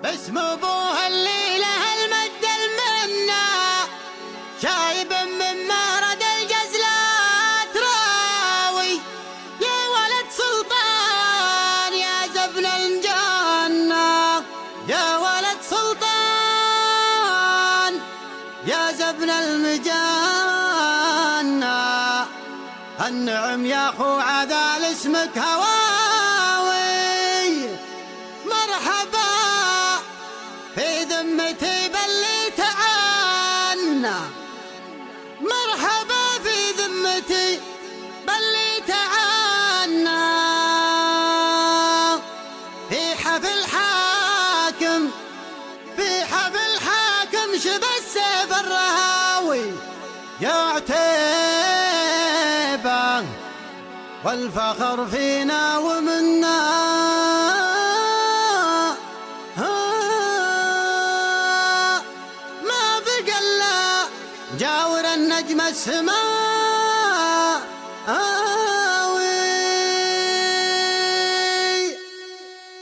اسم ابوها اللي له المجد المنى، شايب من مارد الجزلات راوي، يا ولد سلطان يا زبن الجنة، يا ولد سلطان يا زبن المجنة. النعم يا اخو عذال اسمك هواوي، مرحبا في ذمتي باللي تعانى، مرحبا في ذمتي باللي تعانى. في حفل حاكم، في حفل حاكم شب السيف الرهاوي، يا عتيبة والفخر فينا ومنا. ما بقى الا جاور النجم السماء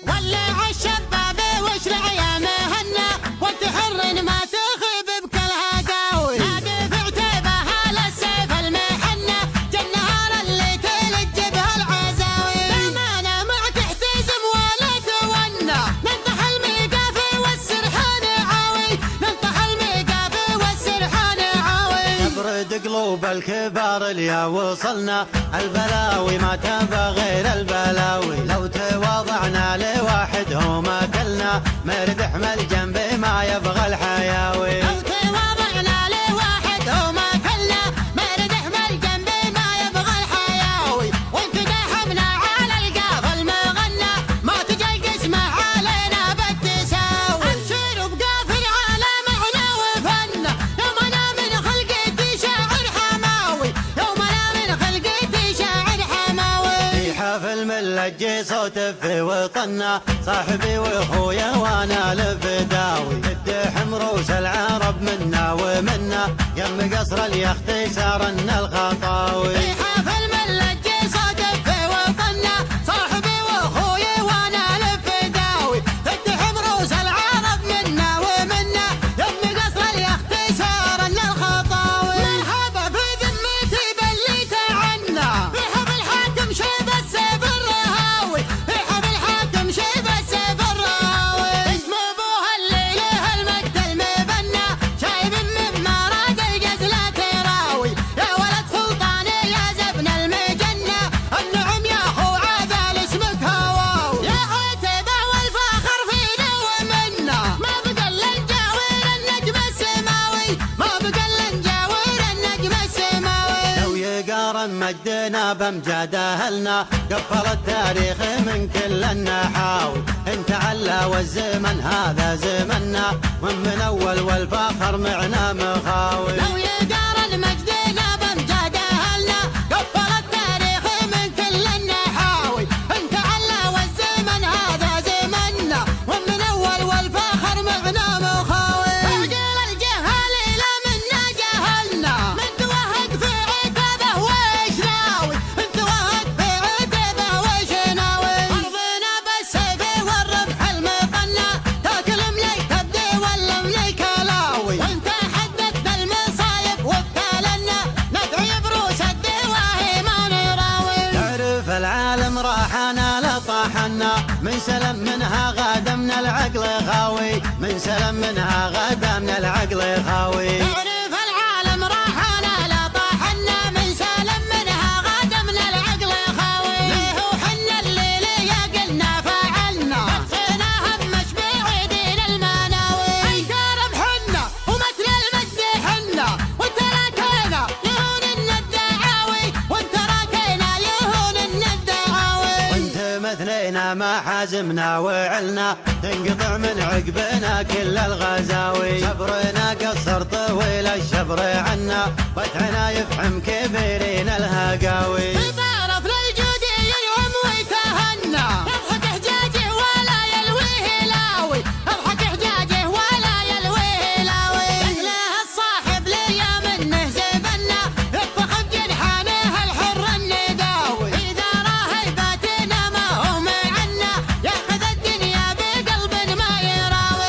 ولع الشباب واشرع يا مهنا، وانت حر ما تخيب بكل هداوي. نادي في عتيبة هلا السيف المحنة، جنهار اللي تلج بها العزاوي. بامانة ما تحتزم ولا تونى، ننطح الميقافي والسرحان عاوي، ننطح الميقافي والسرحان عاوي. نبرد قلوب الكبار اليا وصلنا، البلاوي ما تبى غير البلاوي. لو تواضعنا لواحد هو ما كلنا، مردح من الجنب ما يبغى الحياوي. لو تواضعنا لواحد هو ما كلنا، مردح من الجنب ما يبغى الحياوي. وانت داحمنا على القاف المغنى، ما تجي القسمة علينا بالتساوي. ابشر بقافل على معنى وفن، يوم انا من خلقتي شاعر حماوي، يوم انا من خلقتي شاعر حماوي. في حفل ملجي صوت في وطننا، صاحبي واخويا وانا الفداوي. تدحم روس العرب منا ومنا، يم قصر اليخت سارنا الخطاوي. في حفل ملجي صوت في وطننا، صاحبي واخويا وانا الفداوي. تدحم روس العرب منا ومنا، يم قصر اليخت سارنا الخطاوي. مرحبا في ذمتي باللي تعنا، في حفل حاكم شيب السيف الرهاوي، في حفل حاكم شيب السيف الرهاوي. اسم ابوها اللي له المجد المبنى، شايب من مراد الجزلة راوي، يا ولد سلطان يا زبن المجنة. النعم يا اخو عذال اسمك هواوي، يا عتيبة والفخر فينا ومنا. ما بقى الا نجاور النجم السماوي، ما بقى الا نجاور النجم السماوي. لو يقارن مجدنا بامجاد اهلنا، قفل التاريخ من كل النحاوي. انت علا والزمن هذا زمنا، ومن اول والفخر معنا مخاوي. لو يقارن مجدنا بامجاد اهلنا، قفل التاريخ من كل النحاوي. انت علا والزمن هذا زمنا، ومن اول والفخر معنا مخاوي. عقل الجهال لا منا جهلنا، من توهق في عتبه وشناوي، من توهق في عتبه وشناوي. ارضنا بالسيف والرمح المقنى، تاكل مليك الدي ولا مليك لاوي. وانت حددت المصايب وابتلنا، ندعي بروس الدواهي ما نراوي. تعرف العالم راحنا لطاحنا، من سلم منها غدا من العقل خاوي، من سلم منها غدا من العقل خاوي. تعرف العالم راحنا لطاحنا، من سلم منها غدا من العقل خاوي. ليه وحنا الليل يا قلنا فعلنا، نفسنا همش بعيدين المناوي. الكرم حنا ومثل المجد حنا، وانت راكينا يهون الدعاوي، وانت راكينا يهون الدعاوي. وانت مثلنا ما حازمنا وعلنا، تنقطع من عقبنا كل الغزاوي. صبرنا قصر طويل الشبر عنا، فتحنا يفحم كبيرين الهقاوي. تعرف للجود ينعم ويتهنى، يضحك حجاجه ولا يلويه لاوي، يضحك حجاجه ولا يلويه لاوي. له الصاحب ليا منه زبنا، يطبخ بجنحانه الحر النداوي. اذا راهي باتنا ما هو معنا، ياخذ الدنيا بقلب ما يراوي.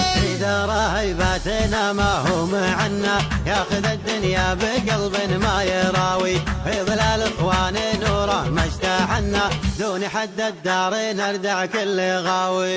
ثلاثنا ما هو معنا، ياخذ الدنيا بقلب ما يراوي، في ظلال اخوان نوره ما اشتاحنا، دون حد الدار نردع كل غاوي.